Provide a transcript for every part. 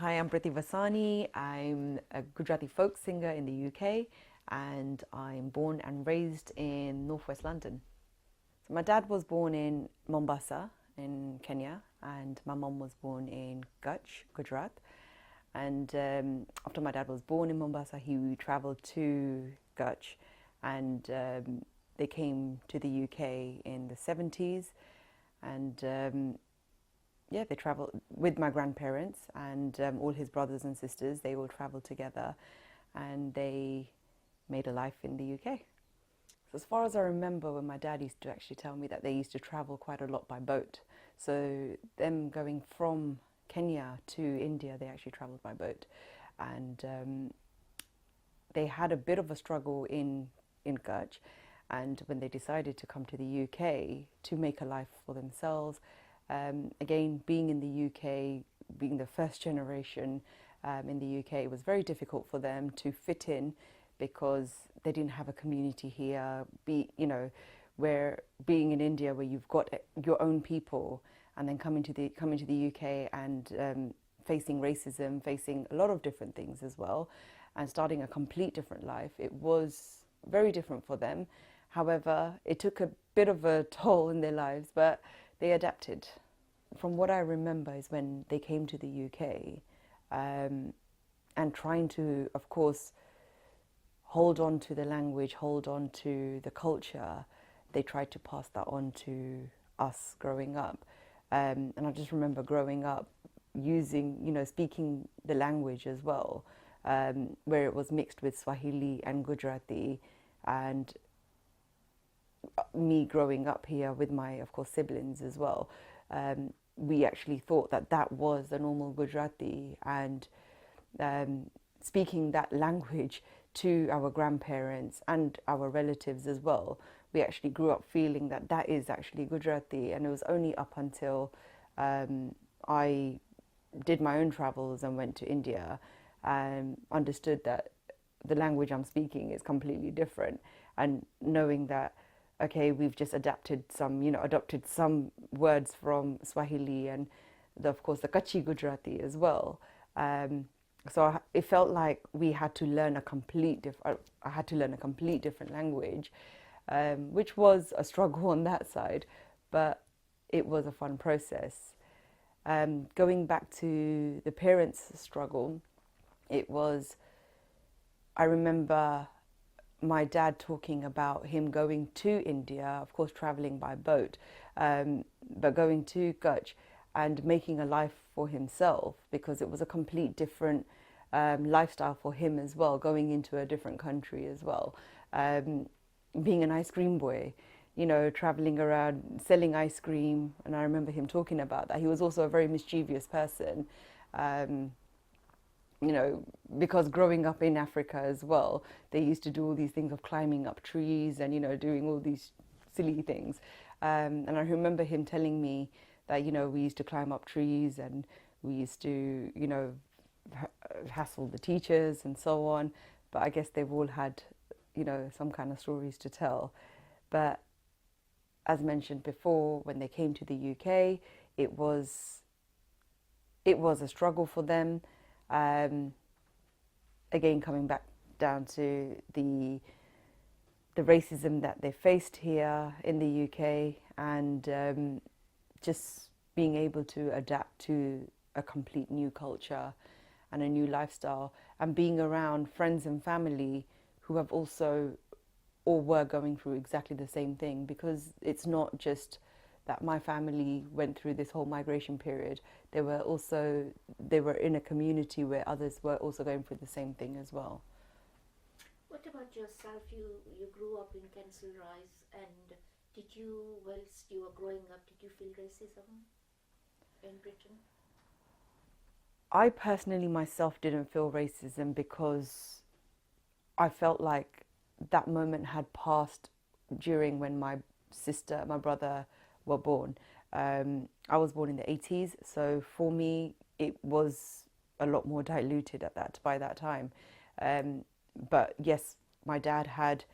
Hi, I'm Pritee Varsani. I'm a Gujarati folk singer in the UK, and I'm born and raised in northwest London. So my dad was born in Mombasa in Kenya, and my mum was born in Kutch, Gujarat. And after my dad was born in Mombasa, he travelled to Kutch, and they came to the UK in the 70s, and yeah, they travelled with my grandparents and all his brothers and sisters. They all travelled together and they made a life in the UK. So as far as I remember, when my dad used to actually tell me that they used to travel quite a lot by boat. So them going from Kenya to India, they actually travelled by boat. And they had a bit of a struggle in Kutch. And when they decided to come to the UK to make a life for themselves, again, being in the UK, being the first generation in the UK, it was very difficult for them to fit in because they didn't have a community here. Where being in India, where you've got your own people, and then coming to the UK and facing racism, facing a lot of different things as well, and starting a complete different life, it was very different for them. However, it took a bit of a toll in their lives, but they adapted. From what I remember is when they came to the UK and trying to, of course, hold on to the language, hold on to the culture, they tried to pass that on to us growing up. And I just remember growing up using, speaking the language as well, where it was mixed with Swahili and Gujarati, and me growing up here with my, of course, siblings as well, we actually thought that that was the normal Gujarati, and speaking that language to our grandparents and our relatives as well, we actually grew up feeling that that is actually Gujarati. And it was only up until I did my own travels and went to India and understood that the language I'm speaking is completely different, and knowing that okay, we've just adopted some words from Swahili and, of course, the Kutchi Gujarati as well. It felt like we had to learn I had to learn a complete different language, which was a struggle on that side, but it was a fun process. Going back to the parents' struggle, I remember my dad talking about him going to India, of course traveling by boat, but going to Kutch and making a life for himself, because it was a complete different lifestyle for him as well, going into a different country as well. Being an ice cream boy, traveling around selling ice cream, and I remember him talking about that. He was also a very mischievous person. Because growing up in Africa as well, they used to do all these things of climbing up trees and, doing all these silly things. And I remember him telling me that, we used to climb up trees and we used to, hassle the teachers and so on. But I guess they've all had, some kind of stories to tell. But as mentioned before, when they came to the UK, it was a struggle for them. Again, coming back down to the racism that they faced here in the UK, and just being able to adapt to a complete new culture and a new lifestyle, and being around friends and family who have also or were going through exactly the same thing, because it's not just that my family went through this whole migration period. They were in a community where others were also going through the same thing as well. What about yourself? You grew up in Kensal Rise, and whilst you were growing up, did you feel racism in Britain? I personally myself didn't feel racism, because I felt like that moment had passed during when my brother were born. I was born in the 80s, so for me it was a lot more diluted by that time. But yes, my dad had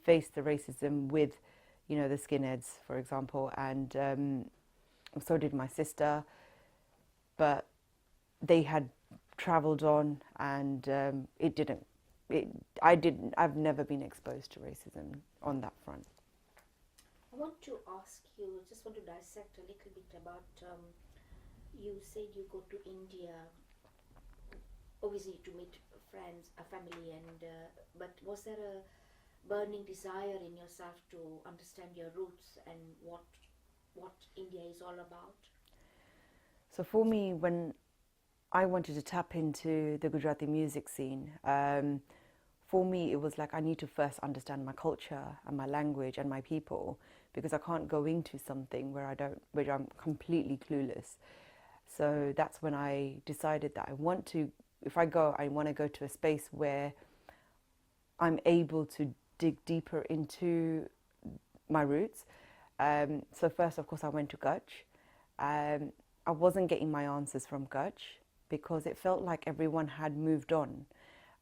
faced the racism with, the skinheads, for example, and so did my sister. But they had travelled on, and I've never been exposed to racism on that front. I want to ask you, just want to dissect a little bit about, you said you go to India, obviously to meet friends, a family, and but was there a burning desire in yourself to understand your roots and what India is all about? So for me, when I wanted to tap into the Gujarati music scene, for me it was like I need to first understand my culture and my language and my people, because I can't go into something where I'm completely clueless. So that's when I decided that if I go, I want to go to a space where I'm able to dig deeper into my roots. So first, of course, I went to Kutch. I wasn't getting my answers from Kutch because it felt like everyone had moved on.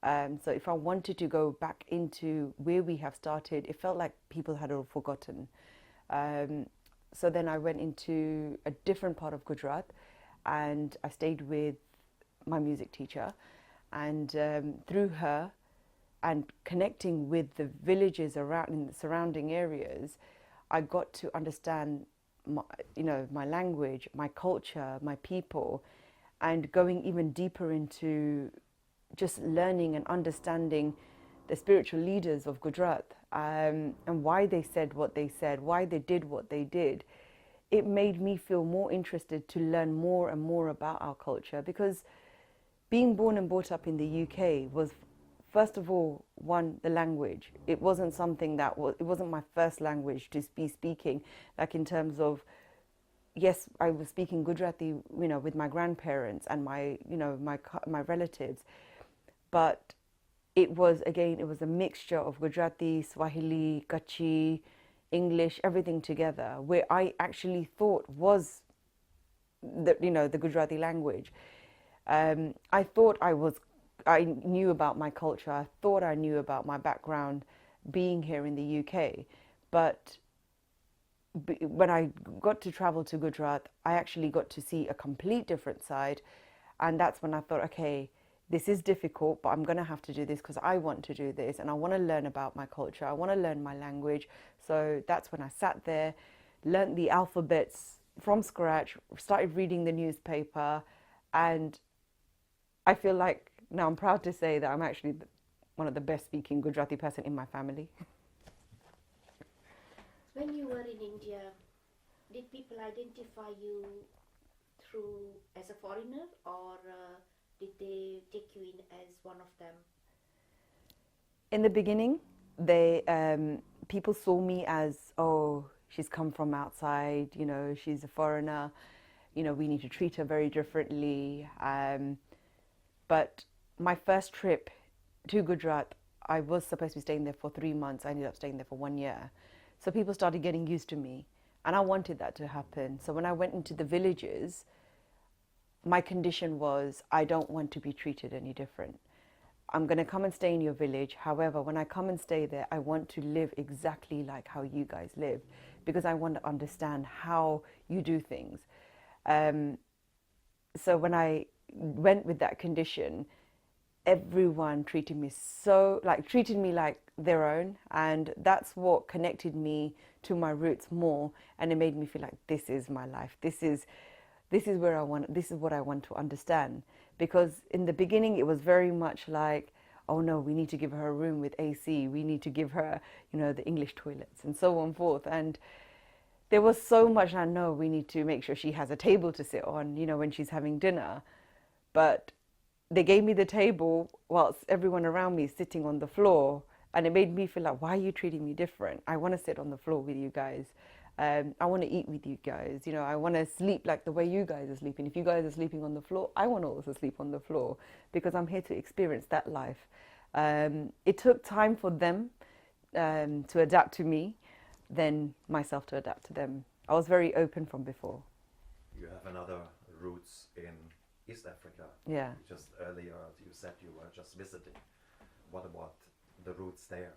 So if I wanted to go back into where we have started, it felt like people had all forgotten. So then I went into a different part of Gujarat, and I stayed with my music teacher, and through her and connecting with the villages around in the surrounding areas, I got to understand my language, my culture, my people, and going even deeper into just learning and understanding the spiritual leaders of Gujarat, and why they said what they said, why they did what they did. It made me feel more interested to learn more and more about our culture, because being born and brought up in the UK was, first of all, the language. It wasn't something it wasn't my first language to be speaking, like in terms of, yes, I was speaking Gujarati, with my grandparents and my relatives, but it was a mixture of Gujarati, Swahili, Kutchi, English, everything together, where I actually thought was the Gujarati language. I thought I knew about my culture. I thought I knew about my background being here in the UK. But when I got to travel to Gujarat, I actually got to see a complete different side. And that's when I thought, okay, this is difficult, but I'm going to have to do this because I want to do this and I want to learn about my culture. I want to learn my language. So that's when I sat there, learned the alphabets from scratch, started reading the newspaper, and I feel like now I'm proud to say that I'm actually one of the best speaking Gujarati person in my family. When you were in India, did people identify you as a foreigner, or did they take you in as one of them? In the beginning, people saw me as, oh, she's come from outside, she's a foreigner, we need to treat her very differently. But my first trip to Gujarat, I was supposed to be staying there for 3 months. I ended up staying there for 1 year. So people started getting used to me, and I wanted that to happen. So when I went into the villages, my condition was, I don't want to be treated any different. I'm going to come and stay in your village. However, when I come and stay there, I want to live exactly like how you guys live, because I want to understand how you do things. So when I went with that condition, everyone treated me like their own, and that's what connected me to my roots more, and it made me feel like this is my life. This is where I want. This is what I want to understand. Because in the beginning, it was very much like, oh no, we need to give her a room with AC. We need to give her, the English toilets and so on and forth. And there was so much. I know we need to make sure she has a table to sit on, when she's having dinner. But they gave me the table whilst everyone around me is sitting on the floor. And it made me feel like, why are you treating me different? I want to sit on the floor with you guys. I want to eat with you guys. I want to sleep like the way you guys are sleeping. If you guys are sleeping on the floor, I want to also sleep on the floor, because I'm here to experience that life. It took time for them to adapt to me, then myself to adapt to them. I was very open from before. You have another roots in East Africa. Yeah. Just earlier you said you were just visiting. What about the roots there?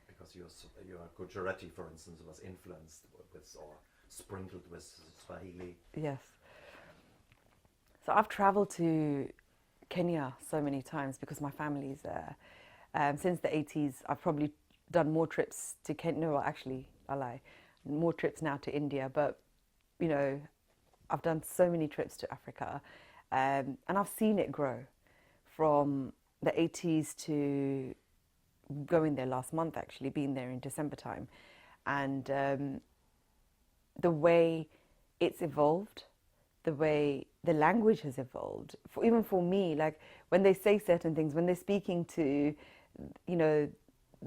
Because your Gujarati, for instance, was influenced with or sprinkled with Swahili. Yes. So I've traveled to Kenya so many times because my family's there. Since the 80s, I've probably done more trips to Kenya. No, well, actually, I lie. More trips now to India, but you know, I've done so many trips to Africa, and I've seen it grow from the 80s to going there last month, actually, being there in December time. And the way it's evolved, the way the language has evolved, even for me, like when they say certain things, when they're speaking to, you know,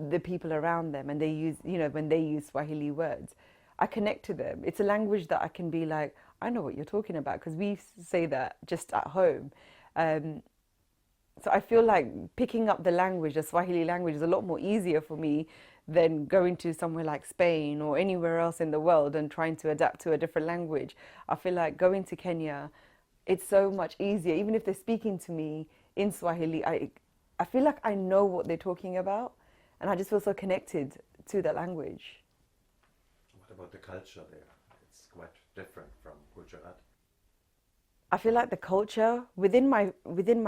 the people around them and they use, you know, when they use Swahili words, I connect to them. It's a language that I can be like, I know what you're talking about, because we say that just at home. So I feel like picking up the language, the Swahili language, is a lot more easier for me than going to somewhere like Spain or anywhere else in the world and trying to adapt to a different language. I feel like going to Kenya, it's so much easier. Even if they're speaking to me in Swahili, I feel like I know what they're talking about, and I just feel so connected to that language. What about the culture there? It's quite different from Gujarat. I feel like the culture within my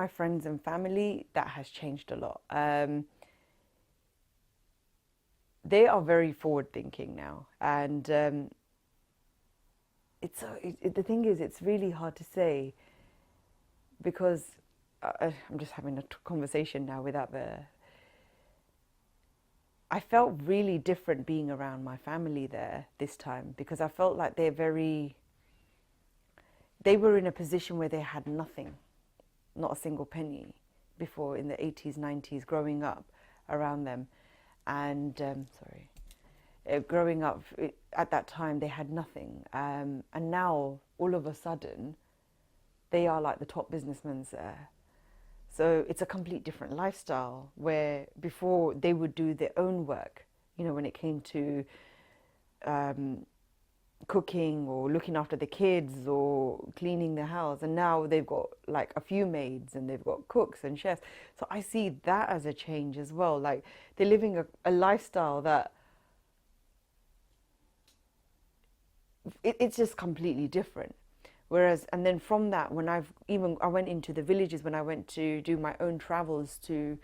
friends and family, that has changed a lot. They are very forward thinking now, and the thing is, it's really hard to say, because I'm just having a conversation now without the. I felt really different being around my family there this time, because I felt like they were in a position where they had nothing, not a single penny, before in the 80s, 90s, growing up around them. And, growing up at that time, they had nothing. And now, all of a sudden, they are like the top businessmen there. So it's a complete different lifestyle, where before they would do their own work, you know, when it came to cooking or looking after the kids or cleaning the house, and now they've got like a few maids and they've got cooks and chefs. So I see that as a change as well. Like they're living a lifestyle that it's just completely different. Whereas, and then from that, when I went into the villages, when I went to do my own travels to,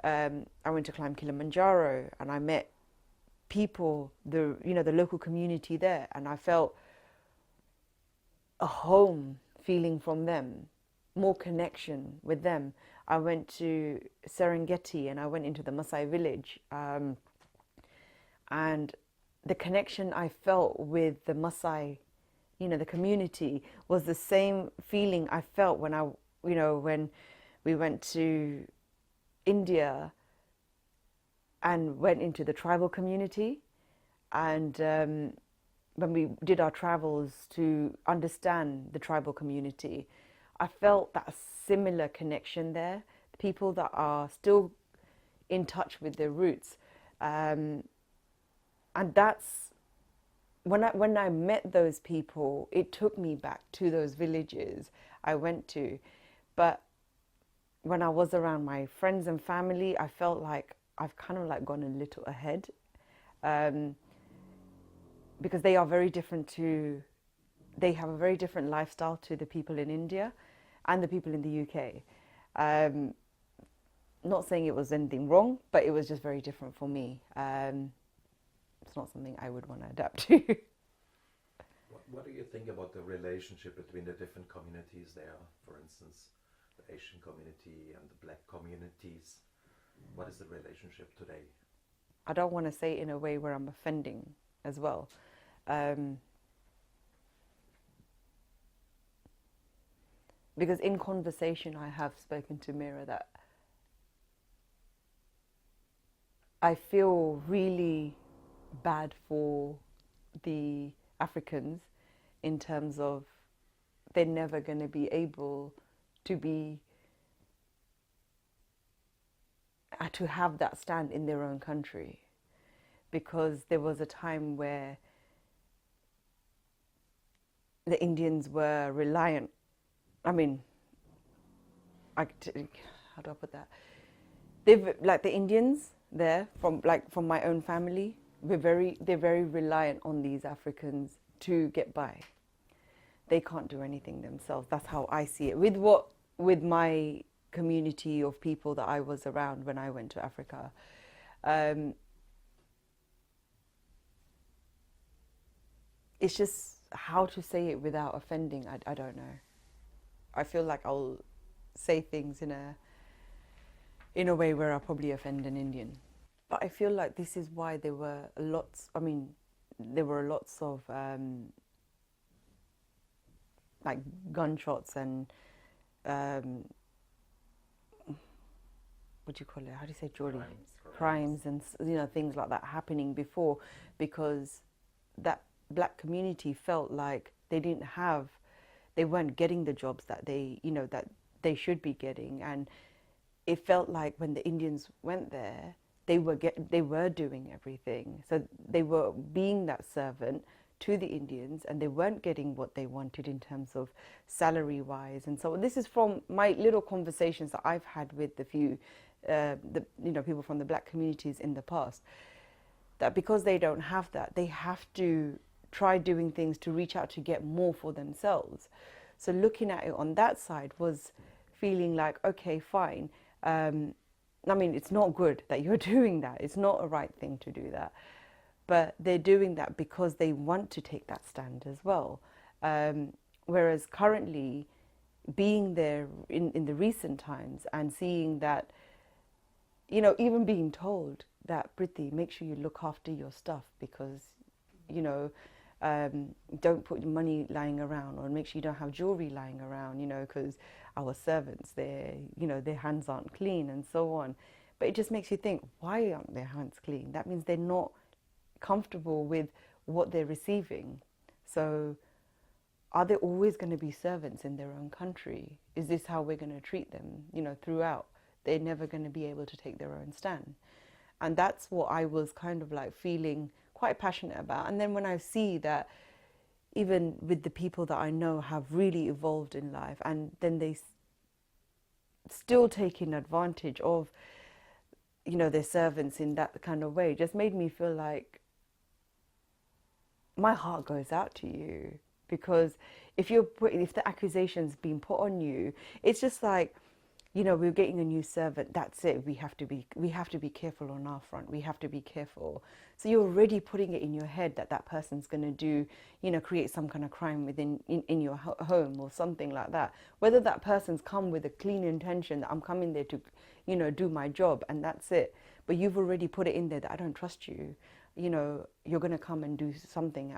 I went to climb Kilimanjaro, and I met people, the local community there, and I felt a home feeling from them, more connection with them. I went to Serengeti and I went into the Maasai village, and the connection I felt with the Maasai, the community, was the same feeling I felt when when we went to India and went into the tribal community, and when we did our travels to understand the tribal community, I felt that similar connection there. People that are still in touch with their roots, and that's when I met those people, it took me back to those villages I went to. But when I was around my friends and family, I felt like I've kind of like gone a little ahead, because they are very different they have a very different lifestyle to the people in India and the people in the UK. Not saying it was anything wrong, but it was just very different for me. It's not something I would want to adapt to. What do you think about the relationship between the different communities there? For instance, the Asian community and the black communities. What is the relationship today? I don't want to say it in a way where I'm offending as well. Because in conversation I have spoken to Mira that I feel really bad for the Africans in terms of they're never going to be able to have that stand in their own country, because there was a time where the Indians were reliant. I mean, how do I put that? Like the Indians there, from my own family, they're very reliant on these Africans to get by. They can't do anything themselves. That's how I see it. With what with my community of people that I was around when I went to Africa. It's just how to say it without offending. I don't know. I feel like I'll say things in a way where I'll probably offend an Indian. But I feel like this is why there were lots. I mean, there were lots of like gunshots and what do you call it? How do you say Geordie? Crimes and things like that happening before, because that black community felt like they weren't getting the jobs that they should be getting, and it felt like when the Indians went there, they were doing everything, so they were being that servant to the Indians, and they weren't getting what they wanted in terms of salary wise. And so this is from my little conversations that I've had with the few people from the black communities in the past, that because they don't have that, they have to try doing things to reach out to get more for themselves. So looking at it on that side was feeling like, okay, fine. I mean, it's not good that you're doing that. It's not a right thing to do that. But they're doing that because they want to take that stand as well. Whereas currently, being there in the recent times and seeing that, even being told that, Pritee, make sure you look after your stuff, because, don't put your money lying around, or make sure you don't have jewelry lying around, because our servants, their hands aren't clean and so on. But it just makes you think, why aren't their hands clean? That means they're not comfortable with what they're receiving. So are they always going to be servants in their own country? Is this how we're going to treat them, throughout? They're never going to be able to take their own stand. And that's what I was kind of like feeling quite passionate about. And then when I see that even with the people that I know have really evolved in life, and then they still taking advantage of, their servants in that kind of way, just made me feel like my heart goes out to you. Because if the accusation's been put on you, it's just like, we're getting a new servant, that's it. We have to be careful on our front. We have to be careful. So you're already putting it in your head that person's going to do, create some kind of crime within in your home or something like that. Whether that person's come with a clean intention that I'm coming there to, do my job, and that's it. But you've already put it in there that I don't trust you. You're going to come and do something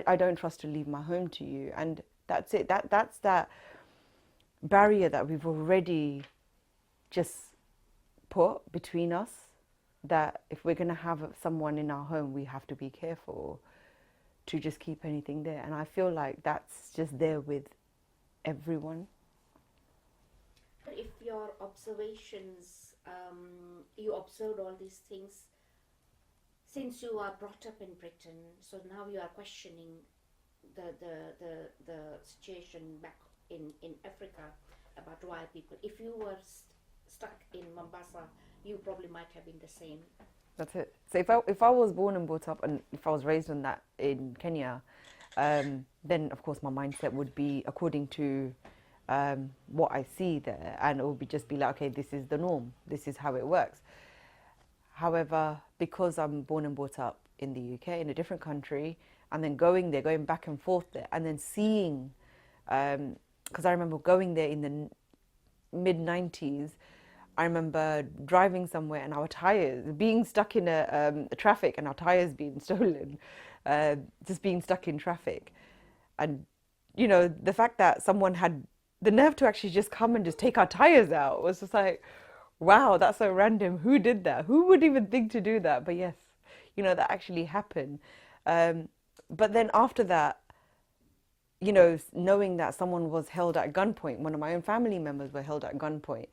I don't trust to leave my home to you, and that's it. That's that barrier that we've already just put between us, that if we're going to have someone in our home, we have to be careful to just keep anything there. And I feel like that's just there with everyone. But if your observations, you observed all these things since you are brought up in Britain, so now you are questioning the situation back in Africa about why people, if you were stuck in Mombasa, you probably might have been the same. That's it. So if I was born and brought up, and if I was raised on that in Kenya, then of course my mindset would be according to what I see there, and it would just be like, okay, this is the norm, this is how it works. However, because I'm born and brought up in the UK, in a different country, and then going back and forth there, and then seeing, because I remember going there in the mid-90s, I remember driving somewhere and our tires, being stuck in a traffic and our tires being stolen, just being stuck in traffic. And, the fact that someone had the nerve to actually just come and just take our tires out was just like, wow, that's so random. Who did that? Who would even think to do that? But yes, that actually happened. But then after that, knowing that someone was held at gunpoint, one of my own family members were held at gunpoint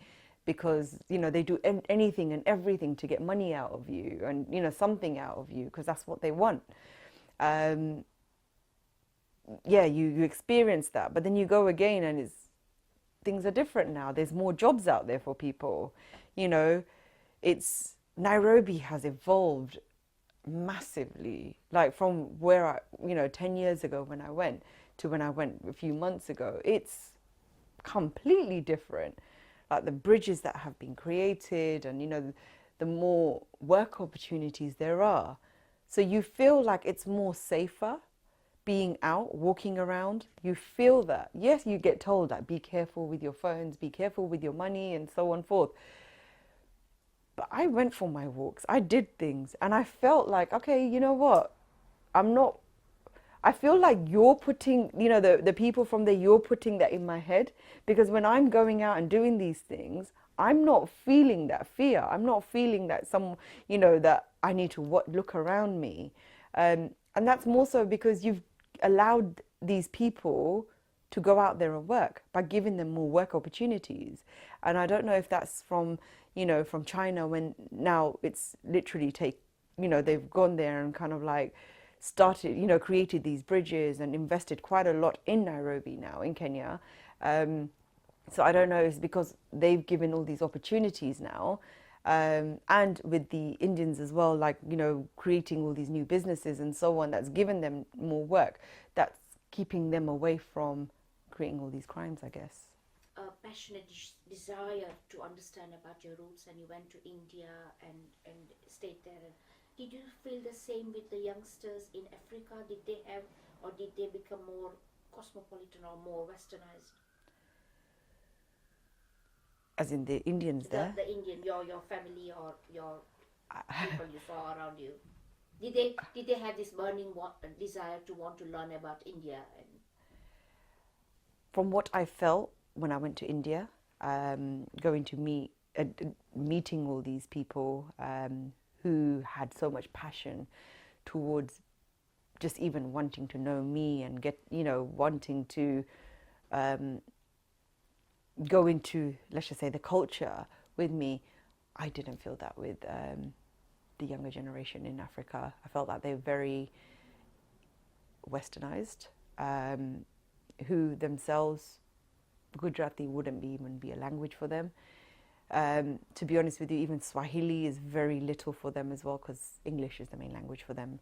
because, they do anything and everything to get money out of you and, something out of you, because that's what they want. Yeah, you experience that, but then you go again and things are different now. There's more jobs out there for people. Nairobi has evolved massively, like from where 10 years ago when I went to when I went a few months ago. It's completely different. Like the bridges that have been created, and you know, the more work opportunities there are. So you feel like it's more safer being out, walking around. You feel that. Yes, you get told that be careful with your phones, be careful with your money, and so on forth. But I went for my walks. I did things, and I felt like, okay, you know what? I feel like you're putting, you know, the people from there, you're putting that in my head, because when I'm going out and doing these things, I'm not feeling that fear. I'm not feeling that you know, that I need to look around me. And that's more so because you've allowed these people to go out there and work by giving them more work opportunities. And I don't know if that's from, you know, from China, when now it's literally you know, they've gone there and kind of like started, you know, created these bridges and invested quite a lot in Nairobi now, in Kenya. So I don't know if it's because they've given all these opportunities now, and with the Indians as well, like, you know, creating all these new businesses and so on, that's given them more work, that's keeping them away from creating all these crimes, I guess. A passionate desire to understand about your roots, and you went to India and stayed there. Did you feel the same with the youngsters in Africa? Did they have, or did they become more cosmopolitan or more westernized? As in the Indians there? The Indian, your family or your people you saw around you. Did they have this burning desire to want to learn about India? From what I felt when I went to India, going to meeting all these people who had so much passion towards just even wanting to know me and get, you know, wanting to go into, let's just say, the culture with me. I didn't feel that with the younger generation in Africa. I felt that they were very westernized, who themselves, Gujarati wouldn't even be a language for them. To be honest with you, even Swahili is very little for them as well, because English is the main language for them.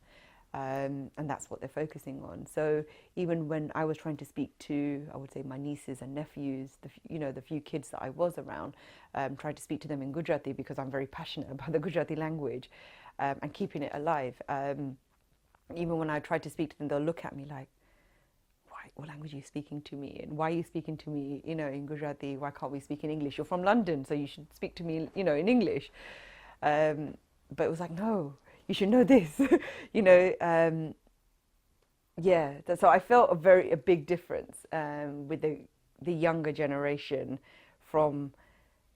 And that's what they're focusing on. So even when I was trying to speak to, I would say, my nieces and nephews, the few kids that I was around, tried to speak to them in Gujarati, because I'm very passionate about the Gujarati language and keeping it alive. Even when I tried to speak to them, they'll look at me like, what language are you speaking to me? And why are you speaking to me, you know, in Gujarati? Why can't we speak in English? You're from London, so you should speak to me, you know, in English. But it was like, no, you should know this, you know. Yeah, so I felt a big difference with the younger generation from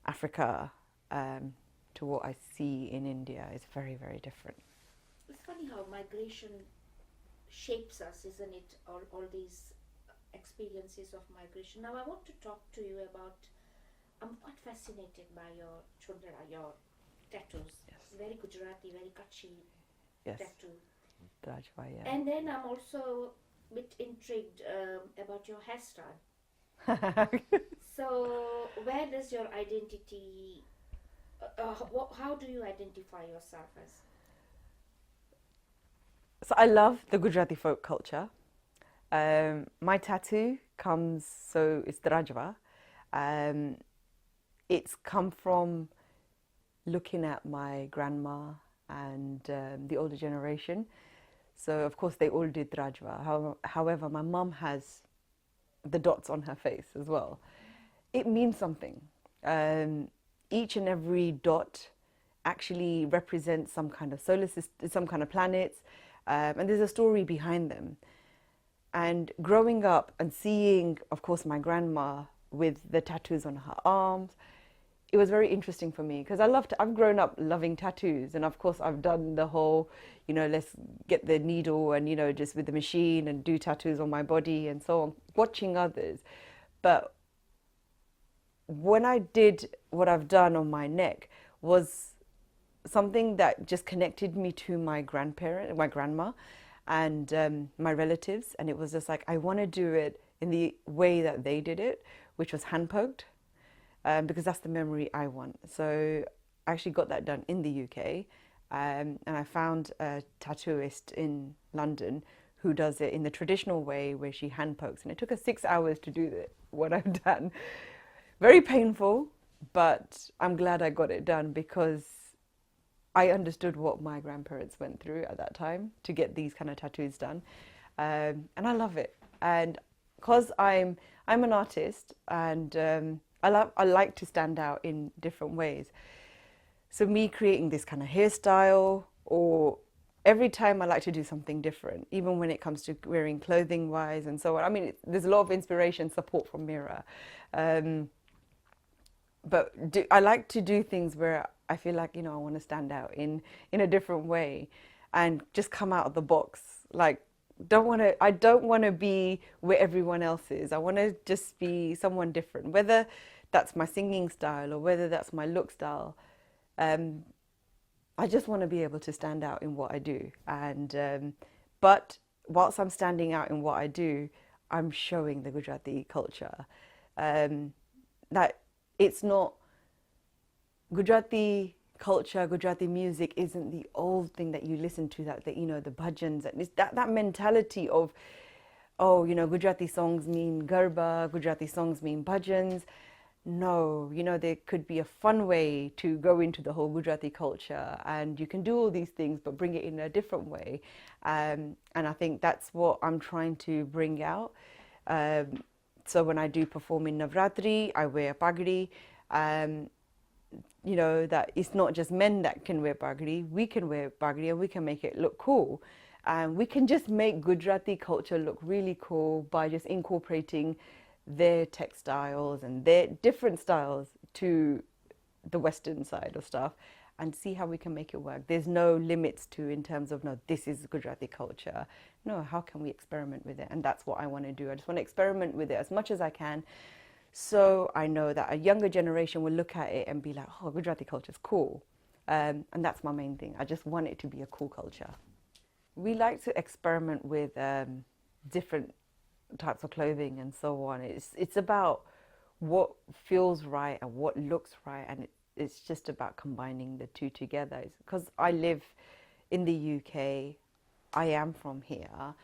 Africa to what I see in India. It's very, very different. It's funny how migration shapes us, isn't it? All these experiences of migration. Now I want to talk to you about, I'm quite fascinated by your chundra, your tattoos. Yes. Very Gujarati, very Kutchi tattoo. Rajwa, yeah. And then I'm also a bit intrigued about your hairstyle. So where does your identity, how do you identify yourself as? So I love the Gujarati folk culture. My tattoo it's the Rajwa. It's come from looking at my grandma and the older generation. So of course they all did Rajwa. However, my mum has the dots on her face as well. It means something. Each and every dot actually represents some kind of solar system, some kind of planets, and there's a story behind them. And growing up and seeing, of course, my grandma with the tattoos on her arms, it was very interesting for me, because I've grown up loving tattoos, and of course I've done the whole, you know, let's get the needle and, you know, just with the machine and do tattoos on my body and so on, watching others. But when I did what I've done on my neck was something that just connected me to my grandma and my relatives, and it was just like, I want to do it in the way that they did it, which was hand poked. Because that's the memory I want. So I actually got that done in the UK, and I found a tattooist in London who does it in the traditional way, where she hand pokes, and it took her 6 hours to do what I've done. Very painful, but I'm glad I got it done because I understood what my grandparents went through at that time to get these kind of tattoos done. And I love it. And because I'm an artist, and I like to stand out in different ways. So me creating this kind of hairstyle, or every time I like to do something different, even when it comes to wearing clothing wise and so on. I mean, there's a lot of inspiration, support from Mira. But I like to do things where I feel like, I want to stand out in a different way and just come out of the box. Like, I don't want to be where everyone else is. I want to just be someone different, whether that's my singing style or whether that's my look style. I just want to be able to stand out in what I do. And but whilst I'm standing out in what I do, I'm showing the Gujarati culture. That it's not Gujarati culture, Gujarati music isn't the old thing that you listen to, that the bhajans, and it's that mentality of, Gujarati songs mean garba, Gujarati songs mean bhajans. No, there could be a fun way to go into the whole Gujarati culture, and you can do all these things but bring it in a different way. And I think that's what I'm trying to bring out. So when I do perform in Navratri, I wear pagdi. That it's not just men that can wear pagdi. We can wear pagdi and we can make it look cool. We can just make Gujarati culture look really cool by just incorporating their textiles and their different styles to the Western side of stuff, and see how we can make it work. There's no limits to in terms of, no, this is Gujarati culture. No, how can we experiment with it? And that's what I want to do. I just want to experiment with it as much as I can. So I know that a younger generation will look at it and be like, oh, Gujarati culture is cool. And that's my main thing. I just want it to be a cool culture. We like to experiment with different types of clothing and so on. It's about what feels right and what looks right, and it's just about combining the two together. Because I live in the UK, I am from here,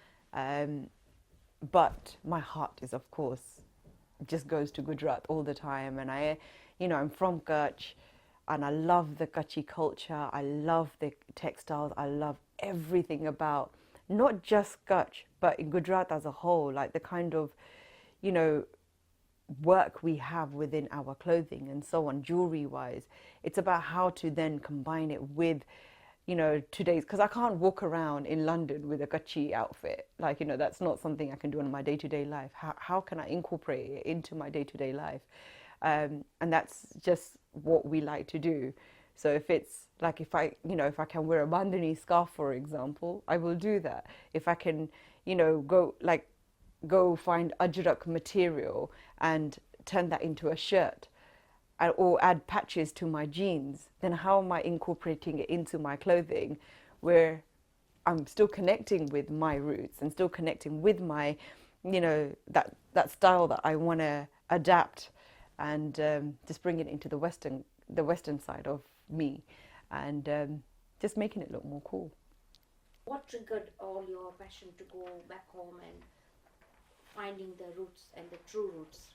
but my heart is, of course, just goes to Gujarat all the time. And I'm from Kutch, and I love the Kutchi culture. I love the textiles. I love everything about not just Kutch, but in Gujarat as a whole, like the kind of, work we have within our clothing and so on, jewelry wise. It's about how to then combine it with, today's, because I can't walk around in London with a Kutchi outfit. Like, that's not something I can do in my day-to-day life. How can I incorporate it into my day-to-day life? And that's just what we like to do. So if it's like, if I can wear a bandhani scarf, for example, I will do that. If I can, go find ajrak material and turn that into a shirt, or add patches to my jeans, then how am I incorporating it into my clothing where I'm still connecting with my roots and still connecting with my, that style that I want to adapt, and just bring it into the Western side of me, and just making it look more cool. What triggered all your passion to go back home and finding the roots and the true roots?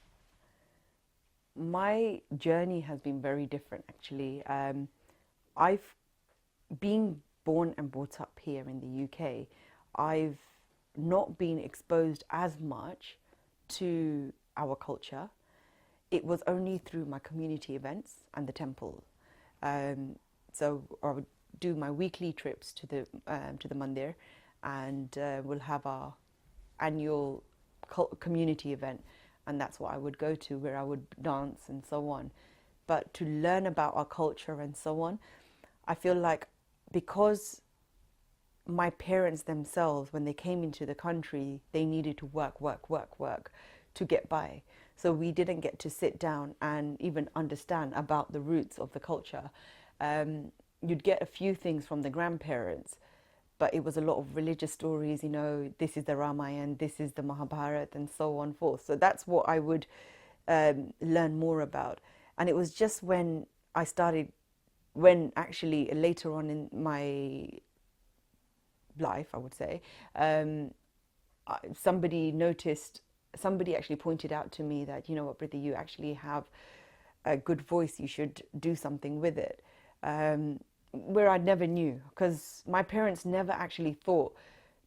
My journey has been very different, actually. I've been born and brought up here in the UK. I've not been exposed as much to our culture. It was only through my community events and the temple. So I would do my weekly trips to the mandir, and we'll have our annual community event, and that's what I would go to, where I would dance and so on. But to learn about our culture and so on, I feel like because my parents themselves, when they came into the country, they needed to work to get by. So we didn't get to sit down and even understand about the roots of the culture. You'd get a few things from the grandparents, but it was a lot of religious stories, this is the Ramayana, this is the Mahabharata, and so on forth. So that's what I would learn more about. And it was just when actually later on in my life, I would say, somebody noticed somebody actually pointed out to me that, you know what, Pritee, you actually have a good voice, you should do something with it. Where I never knew, because my parents never actually thought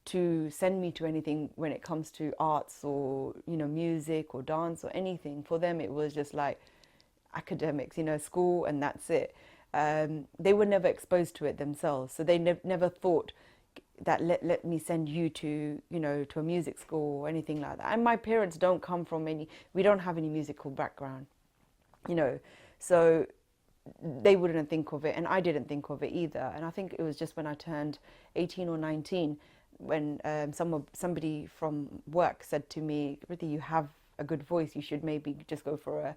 to send me to anything when it comes to arts or, you know, music or dance or anything. For them, it was just like academics, you know, school, and that's it. They were never exposed to it themselves, so they never thought that let me send you to, you know, to a music school or anything like that. And my parents don't come from we don't have any musical background, you know, so they wouldn't think of it, and I didn't think of it either. And I think it was just when I turned 18 or 19 when somebody from work said to me, Pritee, you have a good voice, you should maybe just go for a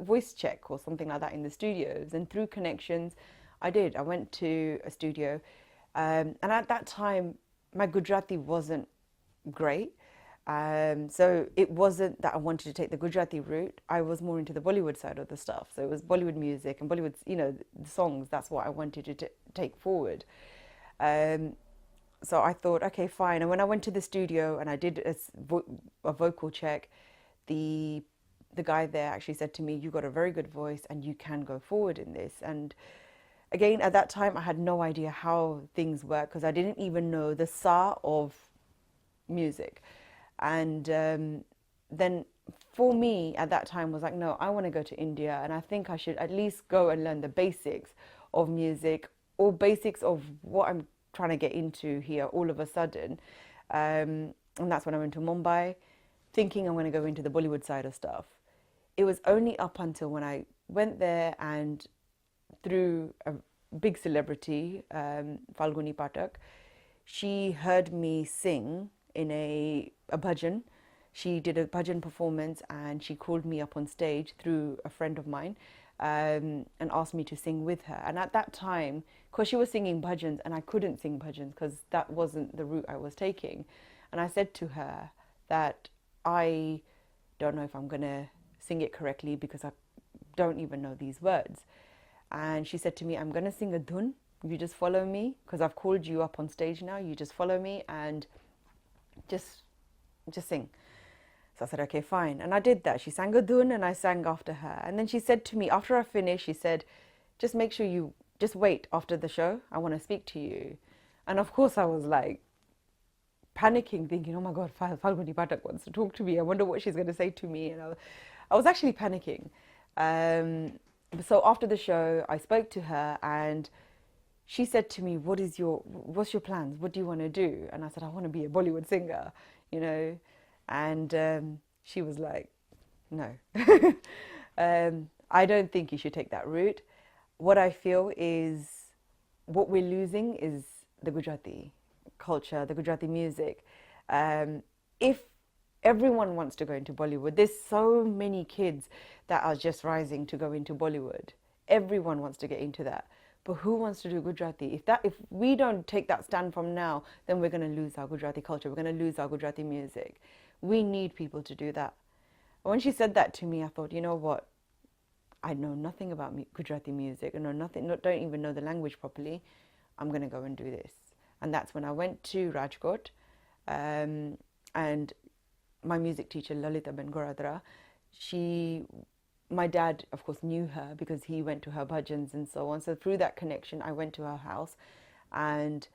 voice check or something like that in the studios. And through connections, I did. I went to a studio, and at that time my Gujarati wasn't great. So it wasn't that I wanted to take the Gujarati route. I was more into the Bollywood side of the stuff. So it was Bollywood music and Bollywood, you know, the songs. That's what I wanted to take forward. So I thought, okay, fine. And when I went to the studio and I did a vocal check, the guy there actually said to me, "You got a very good voice and you can go forward in this." And again, at that time, I had no idea how things work because I didn't even know the sa of music. And then for me at that time was like, no, I want to go to India, and I think I should at least go and learn the basics of music or basics of what I'm trying to get into here all of a sudden. And that's when I went to Mumbai, thinking I'm going to go into the Bollywood side of stuff. It was only up until when I went there and through a big celebrity, Falguni Pathak, she heard me sing in a bhajan. She did a bhajan performance and she called me up on stage through a friend of mine and asked me to sing with her. And at that time, because she was singing bhajans and I couldn't sing bhajans because that wasn't the route I was taking. And I said to her that I don't know if I'm going to sing it correctly because I don't even know these words. And she said to me, I'm going to sing a dhun. You just follow me because I've called you up on stage now. You just follow me and just sing. So I said, okay, fine. And I did that. She sang a dhun and I sang after her. And then she said to me, after I finished, she said, just make sure you just wait after the show. I want to speak to you. And of course I was like panicking, thinking, oh my God, Falguni Pathak wants to talk to me. I wonder what she's going to say to me. And I was actually panicking. So after the show, I spoke to her and she said to me, what's your plans? What do you want to do? And I said, I want to be a Bollywood singer, you know. And she was like, no, I don't think you should take that route. What I feel is what we're losing is the Gujarati culture, the Gujarati music. If everyone wants to go into Bollywood, there's so many kids that are just rising to go into Bollywood. Everyone wants to get into that. But who wants to do Gujarati? If we don't take that stand from now, then we're going to lose our Gujarati culture. We're going to lose our Gujarati music. We need people to do that. When she said that to me, I thought, you know what? I know nothing about Gujarati music. I know nothing. Don't even know the language properly. I'm going to go and do this. And that's when I went to Rajkot, and my music teacher Lalita Ben Goradra, my dad, of course, knew her because he went to her bhajans and so on. So through that connection, I went to her house and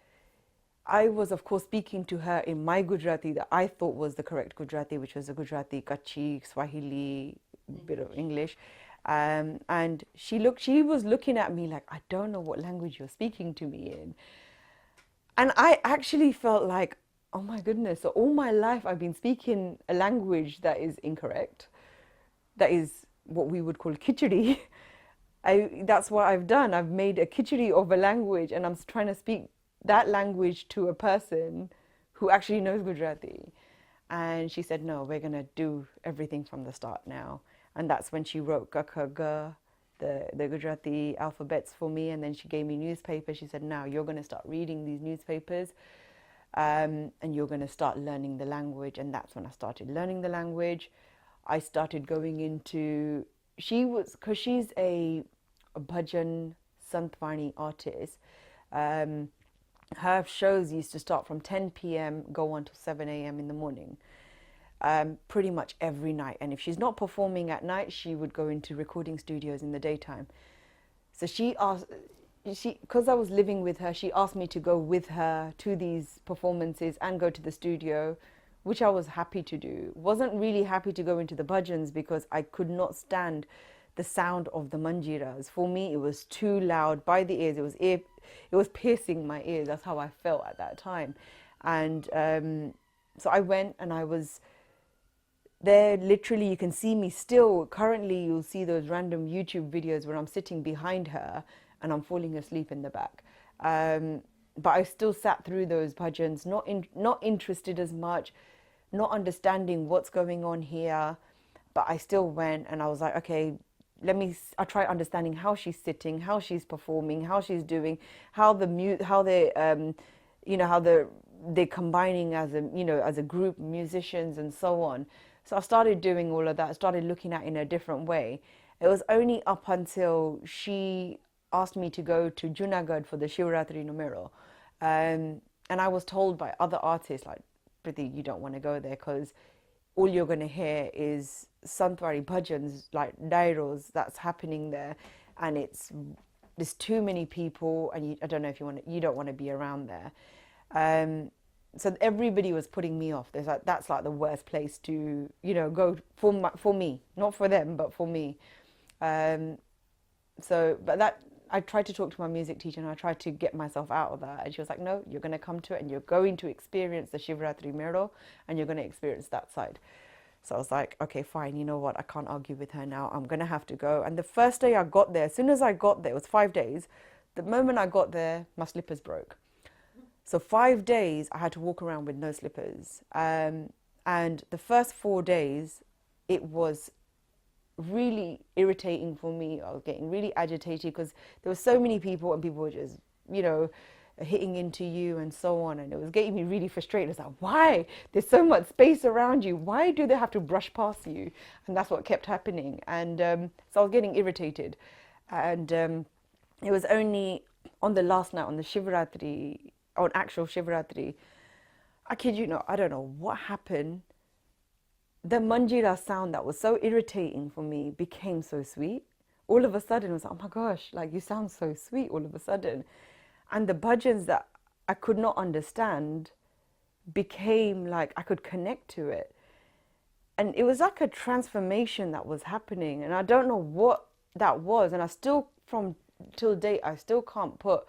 I was, of course, speaking to her in my Gujarati that I thought was the correct Gujarati, which was a Gujarati, Kutchi, Swahili, bit of English. And she was looking at me like, I don't know what language you're speaking to me in. And I actually felt like, oh my goodness, so all my life I've been speaking a language that is incorrect, that is what we would call khichdi. That's what I've done. I've made a khichdi of a language and I'm trying to speak that language to a person who actually knows Gujarati. And she said, no, we're going to do everything from the start now. And that's when she wrote Ka Kha Ga, the Gujarati alphabets for me. And then she gave me newspapers. She said, now you're going to start reading these newspapers and you're going to start learning the language. And that's when I started learning the language. I started going into, because she's a bhajan Santvani artist. Her shows used to start from 10 p.m, go on till 7 a.m. in the morning. pretty much every night. And if she's not performing at night, she would go into recording studios in the daytime. So because I was living with her, she asked me to go with her to these performances and go to the studio, which I was happy to do. Wasn't really happy to go into the bhajans because I could not stand the sound of the manjiras. For me, it was too loud by the ears. It was piercing my ears. That's how I felt at that time. And so I went, and I was there. Literally, you can see me still. Currently, you'll see those random YouTube videos where I'm sitting behind her and I'm falling asleep in the back. But I still sat through those bhajans, not interested as much, not understanding what's going on here. But I still went, and I was like, okay, I try understanding how she's sitting, how she's performing, how she's doing, how they're combining as a group, musicians and so on. So I started doing all of that, started looking at it in a different way. It was only up until she asked me to go to Junagadh for the Shivratri Numero. And I was told by other artists, like, Pritee, you don't want to go there because all you're going to hear is Santwari bhajans, like dairos, that's happening there. And there's too many people, and I don't know if you don't want to be around there. So everybody was putting me off. That's like the worst place to, go for me, not for them, but for me. I tried to talk to my music teacher, and I tried to get myself out of that. And she was like, no, you're going to come to it, and you're going to experience the Shivratri Mero, and you're going to experience that side. So I was like, okay, fine, you know what? I can't argue with her now. I'm going to have to go. And the first day I got there, as soon as I got there, it was 5 days. The moment I got there, my slippers broke. So 5 days, I had to walk around with no slippers. And the first 4 days, it was really irritating for me. I was getting really agitated because there were so many people, and people were just, hitting into you and so on. And it was getting me really frustrated. It's like, why? There's so much space around you. Why do they have to brush past you? And that's what kept happening. And so I was getting irritated. And it was only on the last night, on the Shivratri, on actual Shivratri, I kid you not, I don't know what happened. The manjira sound that was so irritating for me became so sweet. All of a sudden, I was like, oh my gosh, like, you sound so sweet all of a sudden. And the bhajans that I could not understand became like I could connect to it. And it was like a transformation that was happening. And I don't know what that was. And I still, till date, I still can't put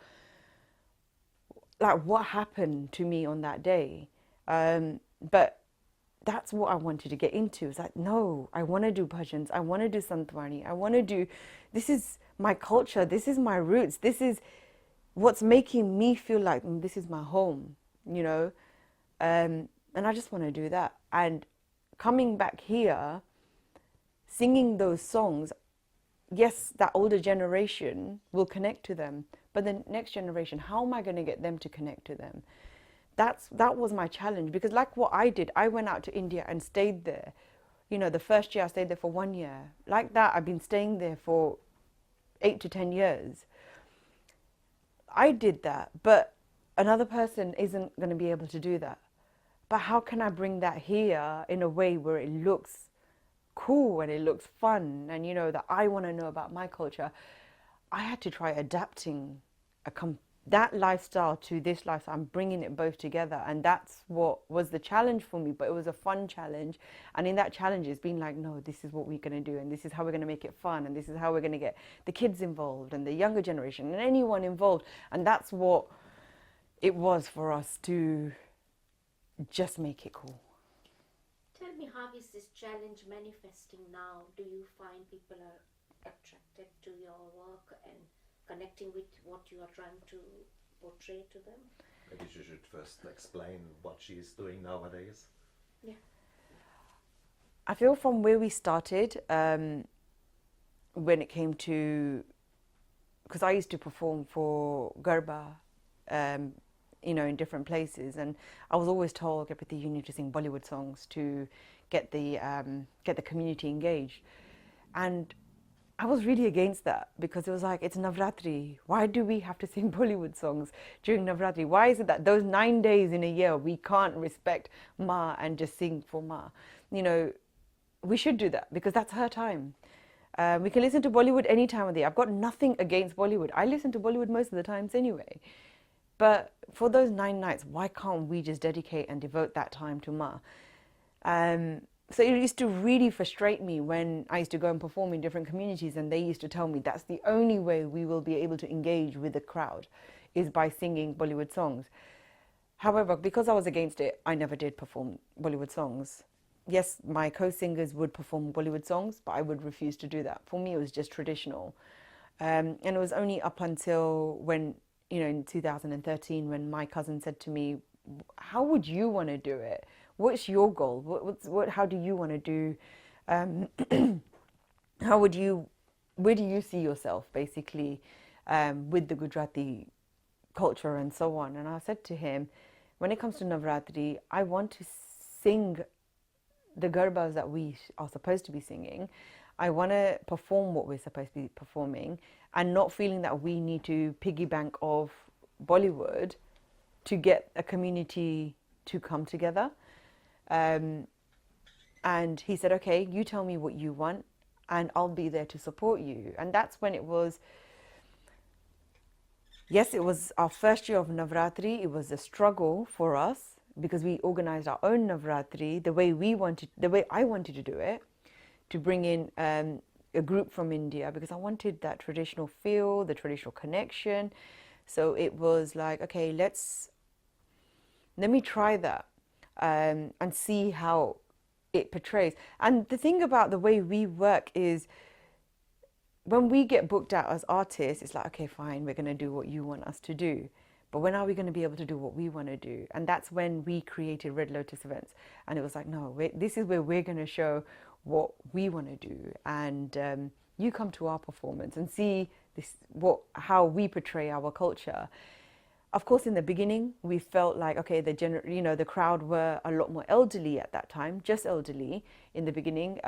like what happened to me on that day. But that's what I wanted to get into. It's like, no, I want to do bhajans. I want to do Santwani. This is my culture. This is my roots. This is what's making me feel like this is my home, and I just want to do that. And coming back here, singing those songs, yes, that older generation will connect to them, but the next generation, how am I going to get them to connect to them? That was my challenge, because like what I did, I went out to India and stayed there. The first year I stayed there for 1 year. Like that, I've been staying there for 8 to 10 years. I did that, but another person isn't going to be able to do that. But how can I bring that here in a way where it looks cool and it looks fun, and that I want to know about my culture? I had to try adapting that lifestyle to this lifestyle. I'm bringing it both together, and that's what was the challenge for me. But it was a fun challenge, and in that challenge it's been like, no, this is what we're going to do, and this is how we're going to make it fun, and this is how we're going to get the kids involved and the younger generation and anyone involved. And that's what it was for us, to just make it cool. Tell me, how is this challenge manifesting now? Do you find people are attracted to your work and connecting with what you are trying to portray to them? Maybe you should first explain what she is doing nowadays. Yeah. I feel from where we started, when it came to, because I used to perform for Garba, in different places, and I was always told, Pritee, you need to sing Bollywood songs to get the community engaged. And I was really against that, because it was like, it's Navratri. Why do we have to sing Bollywood songs during Navratri? Why is it that those 9 days in a year we can't respect Ma and just sing for Ma? you know, we should do that because that's her time. We can listen to Bollywood any time of the day. I've got nothing against Bollywood. I listen to Bollywood most of the times anyway. But for those 9 nights, why can't we just dedicate and devote that time to Ma? So it used to really frustrate me when I used to go and perform in different communities and they used to tell me that's the only way we will be able to engage with the crowd is by singing Bollywood songs. However, because I was against it, I never did perform Bollywood songs. Yes, my co-singers would perform Bollywood songs, but I would refuse to do that. For me, it was just traditional. And it was only up until when, you know, in 2013, when my cousin said to me, how would you want to do it? What's your goal? How do you want to do? Where do you see yourself, basically, with the Gujarati culture and so on? And I said to him, when it comes to Navratri, I want to sing the garbas that we are supposed to be singing. I want to perform what we're supposed to be performing and not feeling that we need to piggy bank off Bollywood to get a community to come together. And he said, okay, you tell me what you want and I'll be there to support you. And that's when it was, yes, it was our first year of Navratri. It was a struggle for us because we organized our own Navratri the way I wanted to do it, to bring in a group from India because I wanted that traditional feel, the traditional connection. So it was like, okay, let me try that and see how it portrays. And the thing about the way we work is when we get booked out as artists, it's like, okay, fine, we're going to do what you want us to do. But when are we going to be able to do what we want to do? And that's when we created Red Lotus Events. And it was like, no, this is where we're going to show what we want to do. And you come to our performance and see how we portray our culture. Of course, in the beginning, we felt like, okay, the crowd were a lot more elderly at that time, just elderly in the beginning.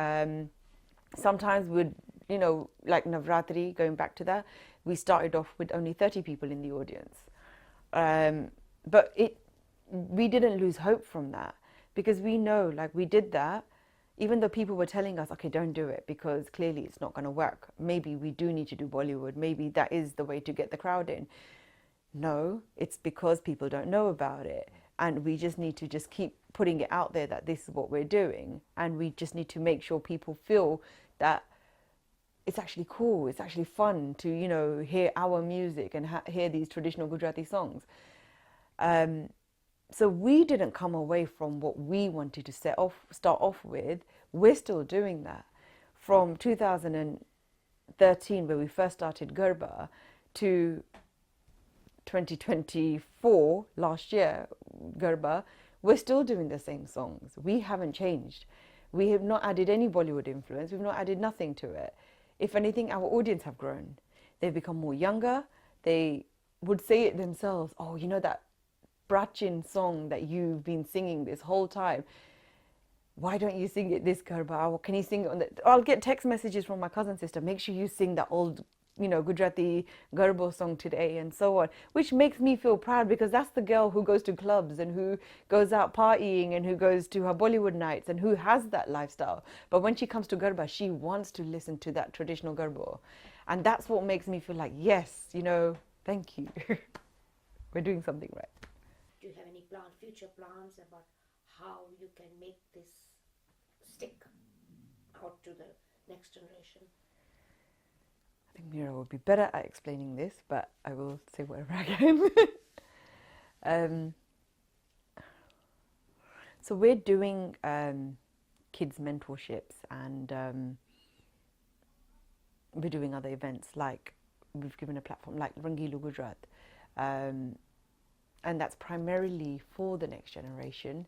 Sometimes we'd, like Navratri, going back to that, we started off with only 30 people in the audience. But we didn't lose hope from that because we know, like, we did that, even though people were telling us, okay, don't do it because clearly it's not going to work. Maybe we do need to do Bollywood. Maybe that is the way to get the crowd in. No, it's because people don't know about it. And we just need to just keep putting it out there that this is what we're doing. And we just need to make sure people feel that it's actually cool, it's actually fun to, hear our music and hear these traditional Gujarati songs. So we didn't come away from what we wanted to start off with. We're still doing that. From 2013, where we first started Garba, to 2024, last year, Garba, we're still doing the same songs. We haven't changed. We have not added any Bollywood influence. We've not added nothing to it. If anything, our audience have grown. They've become more younger. They would say it themselves. Oh, that Prachin song that you've been singing this whole time. Why don't you sing it this Garba? Can you sing it on the... I'll get text messages from my cousin sister. Make sure you sing that old, Gujarati Garbo song today and so on. Which makes me feel proud because that's the girl who goes to clubs and who goes out partying and who goes to her Bollywood nights and who has that lifestyle. But when she comes to Garba, she wants to listen to that traditional Garbo. And that's what makes me feel like, yes, thank you. We're doing something right. Do you have any future plans about how you can make this stick out to the next generation? I think Mira would be better at explaining this, but I will say whatever I can. So we're doing kids mentorships and we're doing other events, like we've given a platform like Rangilu Gujarat. And that's primarily for the next generation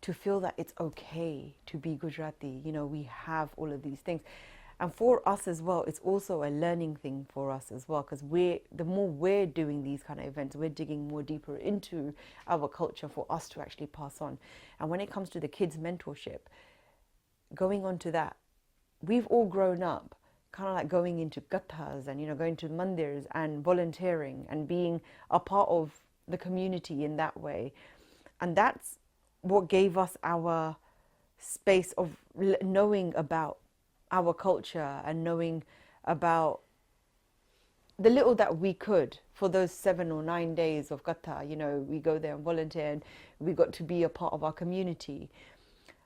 to feel that it's okay to be Gujarati. We have all of these things. And for us as well, it's also a learning thing for us as well, because the more we're doing these kind of events, we're digging more deeper into our culture for us to actually pass on. And when it comes to the kids' mentorship, going on to that, we've all grown up kind of like going into gathas and, going to mandirs and volunteering and being a part of the community in that way. And that's what gave us our space of knowing about our culture and knowing about the little that we could for those 7 or 9 days of Kata. You know, we go there and volunteer, and we got to be a part of our community.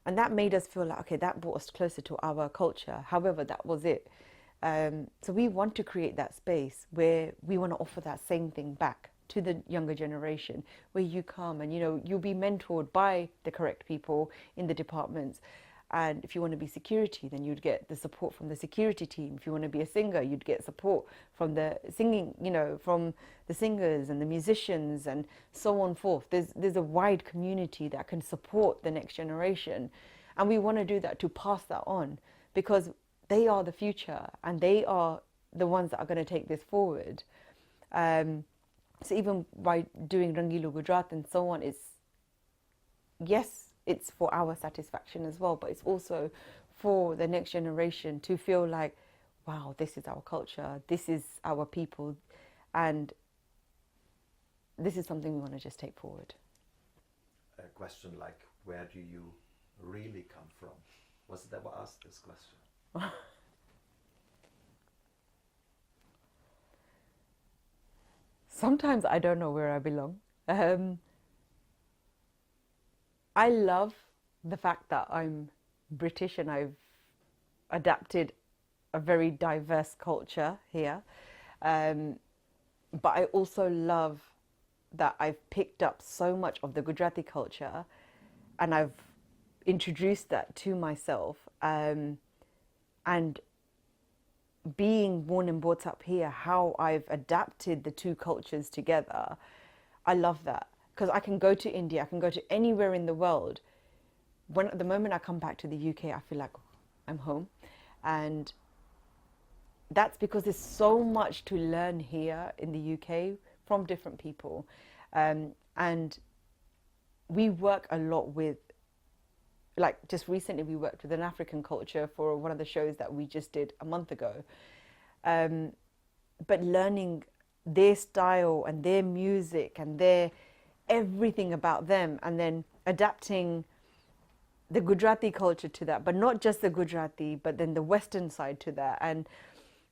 And that made us feel like, okay, that brought us closer to our culture. However, that was it. So we want to create that space where we want to offer that same thing back to the younger generation, where you come and, you know, you'll be mentored by the correct people in the departments. And if you want to be security, then you'd get the support from the security team. If you want to be a singer, you'd get support from the singing, you know, from the singers and the musicians and so on forth. There's a wide community that can support the next generation. And we want to do that, to pass that on, because they are the future and they are the ones that are going to take this forward. So even by doing Rangilu Gujarat and so on, it's for our satisfaction as well, but it's also for the next generation to feel like, wow, this is our culture, this is our people, and this is something we want to just take forward. A question like, where do you really come from? Was it ever asked, this question? Sometimes I don't know where I belong. I love the fact that I'm British and I've adapted a very diverse culture here. But I also love that I've picked up so much of the Gujarati culture and I've introduced that to myself. And being born and brought up here, how I've adapted the two cultures together, I love that. Because I can go to India, I can go to anywhere in the world. The moment I come back to the UK, I feel like I'm home. And that's because there's so much to learn here in the UK from different people. And we work a lot with, like just recently we worked with an African culture for one of the shows that we just did a month ago. But learning their style and their music and their everything about them, and then adapting the Gujarati culture to that, but not just the Gujarati, but then the Western side to that and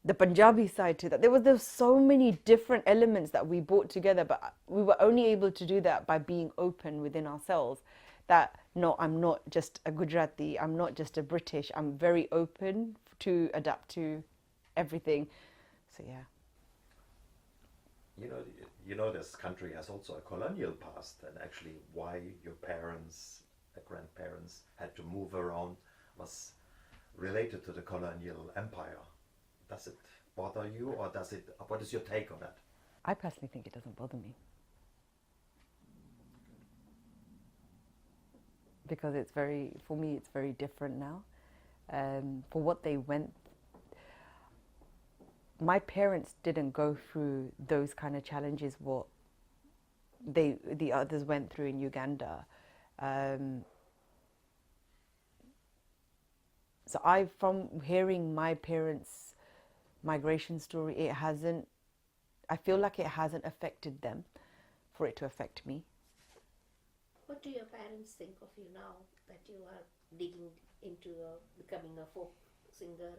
the Punjabi side to that. There was so many different elements that we brought together, but we were only able to do that by being open within ourselves. That, no, I'm not just a Gujarati, I'm not just a British, I'm very open to adapt to everything. So yeah. You know, this country has also a colonial past, and actually why your parents, grandparents had to move around was related to the colonial empire. Does it bother you, or what is your take on that? I personally think it doesn't bother me. Because for me, it's very different now. For what they went, my parents didn't go through those kind of challenges what the others went through in Uganda. So from hearing my parents' migration story, I feel like it hasn't affected them for it to affect me. What do your parents think of you now that you are digging into becoming a folk singer,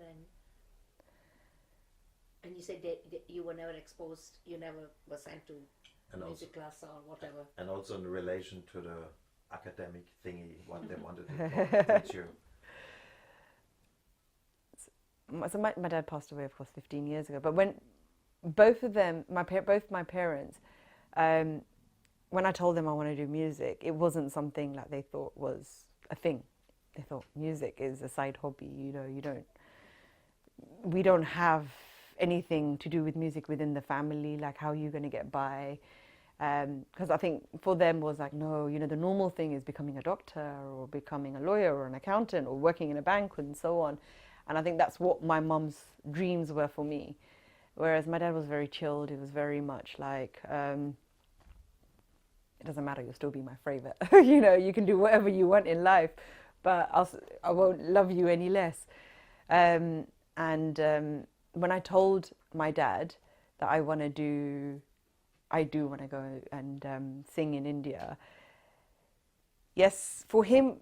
and you said you were never exposed, you never were sent to music class or whatever. And also in relation to the academic thingy, what they wanted to teach you. So my dad passed away, of course, 15 years ago. But when both of them, both my parents, when I told them I want to do music, it wasn't something that they thought was a thing. They thought music is a side hobby. We don't have anything to do with music within the family. Like, how are you going to get by? Because I think for them was like, no, the normal thing is becoming a doctor or becoming a lawyer or an accountant or working in a bank and so on. And I think that's what my mum's dreams were for me. Whereas my dad was very chilled. It was very much like, it doesn't matter, you'll still be my favorite. You can do whatever you want in life, but I won't love you any less. And when I told my dad that I do want to go and sing in India, yes, for him,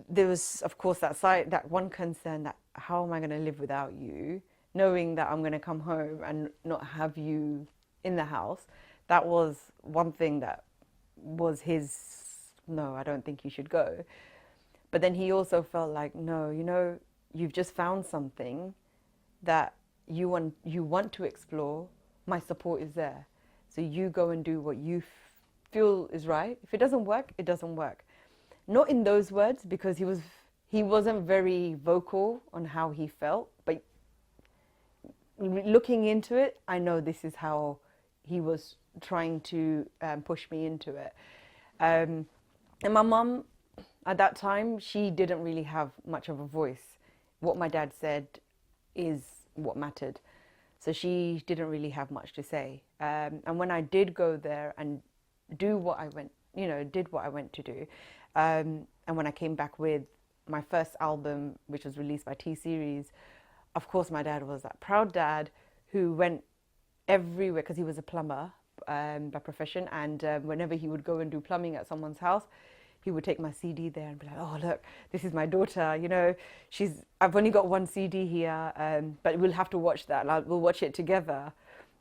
there was, of course, that side, that one concern that how am I going to live without you, knowing that I'm going to come home and not have you in the house. That was one thing that was his, no, I don't think you should go. But then he also felt like, no, you know, you've just found something that you want to explore. My support is there. So you go and do what you feel is right. If it doesn't work, it doesn't work. Not in those words, because he wasn't very vocal on how he felt, but looking into it, I know this is how he was trying to push me into it. And my mum, at that time, she didn't really have much of a voice. What my dad said is what mattered. So she didn't really have much to say. And when I did go there and do what I went, did what I went to do, and when I came back with my first album, which was released by T-Series, of course my dad was that proud dad who went everywhere, because he was a plumber by profession, and whenever he would go and do plumbing at someone's house, he would take my CD there and be like, oh look, this is my daughter, I've only got one CD here, but we'll have to watch that, we'll watch it together.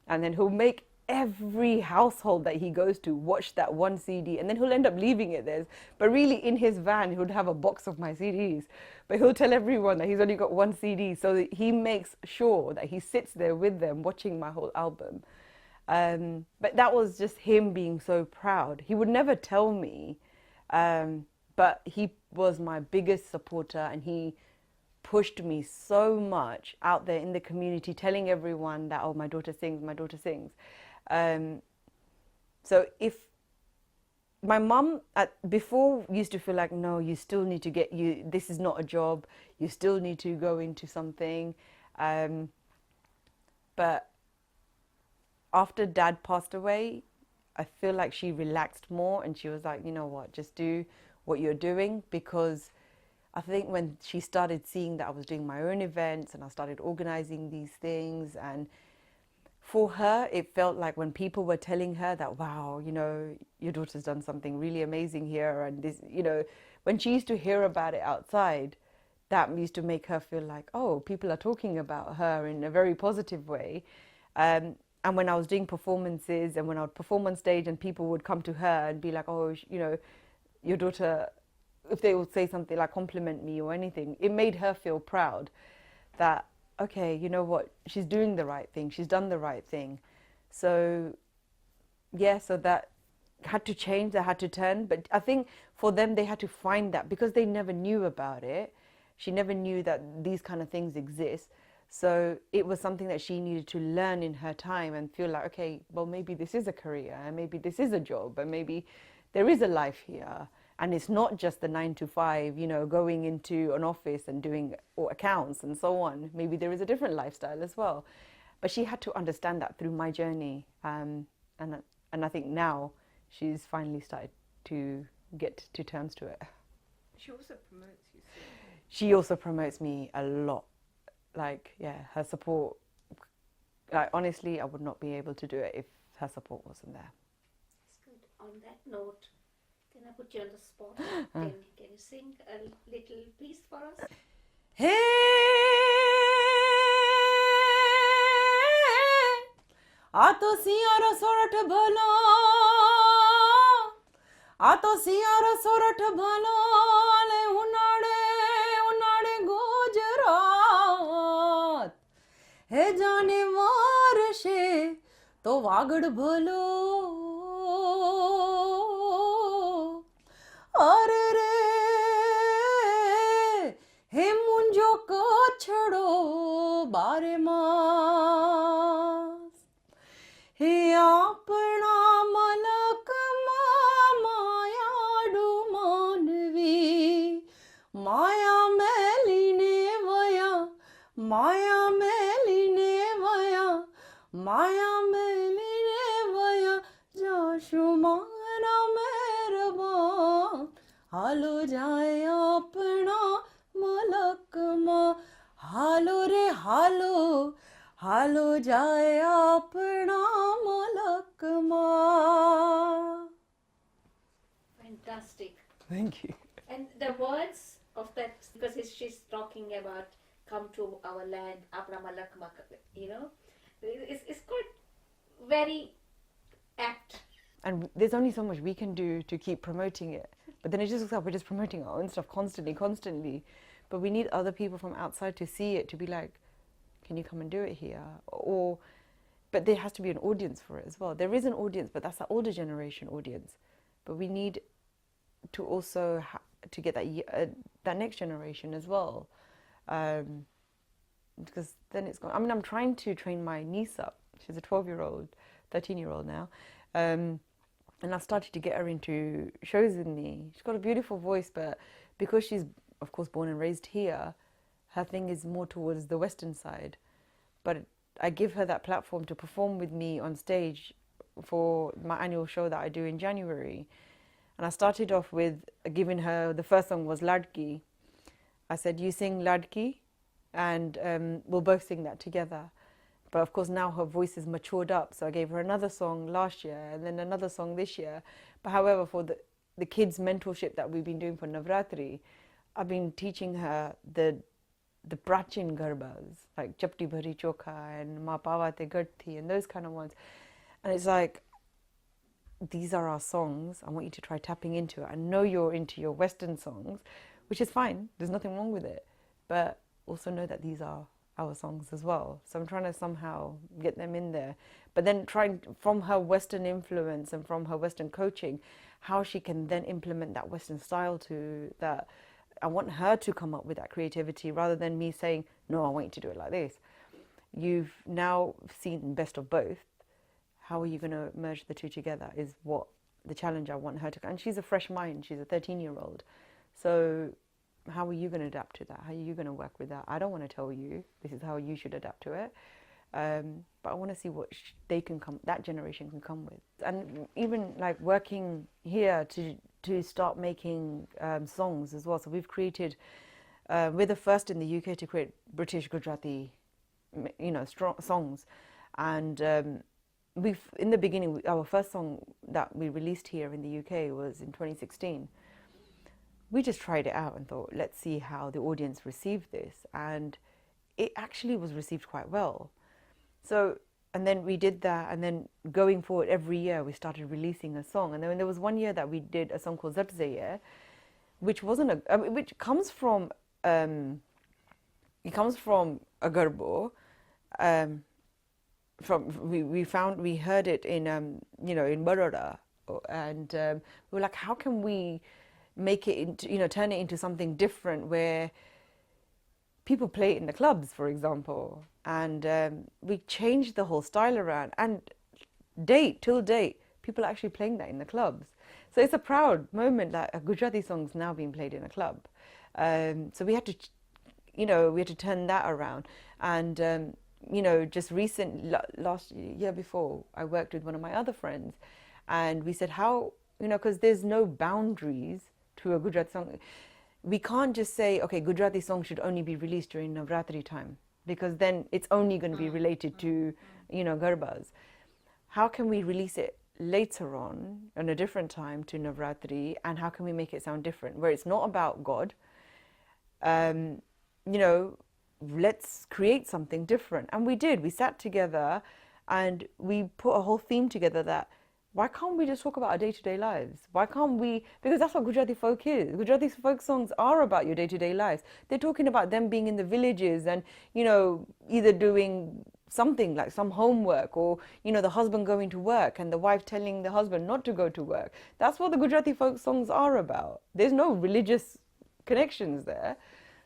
And then he'll make every household that he goes to watch that one CD, and then he'll end up leaving it there. But really in his van, he would have a box of my CDs, but he'll tell everyone that he's only got one CD, so that he makes sure that he sits there with them watching my whole album. But that was just him being so proud. He would never tell me, but he was my biggest supporter, and he pushed me so much out there in the community, telling everyone that, oh, my daughter sings, my daughter sings. So if my mum before used to feel like, no, you still need to this is not a job, you still need to go into something. But after Dad passed away, I feel like she relaxed more, and she was like, you know what, just do what you're doing. Because I think when she started seeing that I was doing my own events and I started organizing these things, and for her, it felt like when people were telling her that, wow, your daughter's done something really amazing here, and this, when she used to hear about it outside, that used to make her feel like, oh, people are talking about her in a very positive way. And when I was doing performances, and when I would perform on stage, and people would come to her and be like, oh, your daughter, if they would say something like compliment me or anything, it made her feel proud that, okay, you know what, she's doing the right thing, she's done the right thing. So yeah, so that had to change, that had to turn. But I think for them, they had to find that, because they never knew about it. She never knew that these kind of things exist. So it was something that she needed to learn in her time and feel like, okay, well, maybe this is a career, and maybe this is a job, and maybe there is a life here. And it's not just the 9 to 5, going into an office and doing accounts and so on. Maybe there is a different lifestyle as well. But she had to understand that through my journey. And I think now she's finally started to get to terms to it. She also promotes you. She also promotes me a lot. Like, yeah, her support. Like, honestly, I would not be able to do it if her support wasn't there. That's good. On that note, can I put you on the spot? Can you sing a little piece for us? Hey, ato siyara sorat bhalo, ato siyara sorat bhalo, le unade Gujarat. He jane varshe to wagad bhalo. अरे रे हे मुंजो कछड़ो बारे मास हे आपना मलक मायाडू मानवी माया मेलीने वया माया मेलीने वया माया मेलीने वया जाशुमाना मेरबा हालो जाए अपना मलक माँ हालो रे हालो हालो जाए अपना मलक माँ. Fantastic. Thank you. And the words because she's talking about come to our land, Abramalak, you know, it's quite very apt. And there's only so much we can do to keep promoting it. But then it just looks like we're just promoting our own stuff constantly. But we need other people from outside to see it, to be like, can you come and do it here? But there has to be an audience for it as well. There is an audience, but that's the older generation audience. But we need to also to get that next generation as well. Because then it's gone. I mean, I'm trying to train my niece up. She's a 12-year-old, 13-year-old now. And I've started to get her into shows with me. She's got a beautiful voice, but because she's, of course, born and raised here, her thing is more towards the Western side. But I give her that platform to perform with me on stage for my annual show that I do in January. And I started off with giving her, the first song was Ladki. I said, you sing Ladki, and we'll both sing that together. But of course now her voice is matured up, so I gave her another song last year and then another song this year. But however, for the kids' mentorship that we've been doing for Navratri, I've been teaching her the Prachin Garbas, like Chapti Bhari Chokha and Ma Pavate Gadthi and those kind of ones. And it's like, these are our songs. I want you to try tapping into it. I know you're into your Western songs, which is fine. There's nothing wrong with it. But also know that these are our songs as well. So I'm trying to somehow get them in there. But then trying, from her Western influence and from her Western coaching, how she can then implement that Western style to that. I want her to come up with that creativity rather than me saying, no, I want you to do it like this. You've now seen best of both. How are you going to merge the two together is what the challenge I want her to. And she's a fresh mind. She's a 13-year-old. So how are you going to adapt to that? How are you going to work with that? I don't want to tell you this is how you should adapt to it. But I want to see what that generation can come with. And even like working here to start making songs as well. So we've created, we're the first in the UK to create British Gujarati, strong songs. And in the beginning, our first song that we released here in the UK was in 2016. We just tried it out and thought, let's see how the audience received this. And it actually was received quite well. So, and then we did that, and then going forward every year we started releasing a song. And then there was one year that we did a song called Zartzaye, which comes from a garbo. We heard it in in Baroda, and we were like, how can we make it into, turn it into something different where people play it in the clubs, for example. And we changed the whole style around, and till date, people are actually playing that in the clubs. So it's a proud moment that a Gujarati song's now being played in a club. So we had to turn that around. And just last year before, I worked with one of my other friends, and we said, how, because there's no boundaries to a Gujarati song. We can't just say, okay, Gujarati song should only be released during Navratri time, because then it's only going to be related to, Garbas. How can we release it later on a different time to Navratri, and how can we make it sound different, where it's not about God? Let's create something different. And we did. We sat together and we put a whole theme together that, why can't we just talk about our day-to-day lives? Why can't we? Because that's what Gujarati folk is. Gujarati folk songs are about your day-to-day lives. They're talking about them being in the villages and, either doing something like some homework, or, the husband going to work and the wife telling the husband not to go to work. That's what the Gujarati folk songs are about. There's no religious connections there.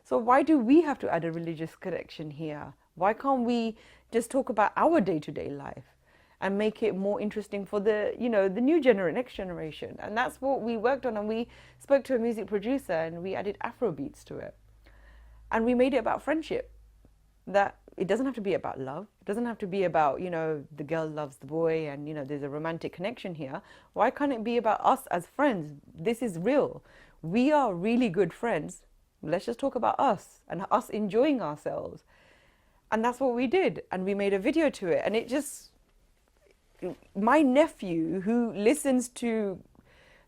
So why do we have to add a religious connection here? Why can't we just talk about our day-to-day life and make it more interesting for the next generation? And that's what we worked on. And we spoke to a music producer and we added Afro beats to it. And we made it about friendship. That it doesn't have to be about love. It doesn't have to be about, the girl loves the boy and, there's a romantic connection here. Why can't it be about us as friends? This is real. We are really good friends. Let's just talk about us and us enjoying ourselves. And that's what we did. And we made a video to it. And it just, my nephew, who listens to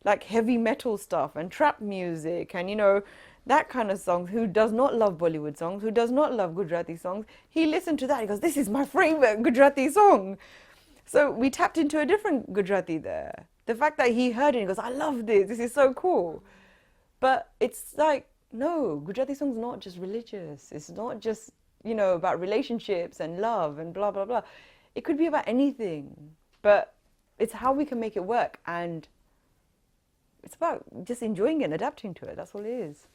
like heavy metal stuff and trap music and, that kind of songs, who does not love Bollywood songs, who does not love Gujarati songs, he listened to that. He goes, this is my favorite Gujarati song. So we tapped into a different Gujarati there. The fact that he heard it, he goes, I love this. This is so cool. But it's like, no, Gujarati song's not just religious. It's not just, you know, about relationships and love and blah, blah, blah. It could be about anything. But it's how we can make it work. And it's about just enjoying it and adapting to it. That's all it is.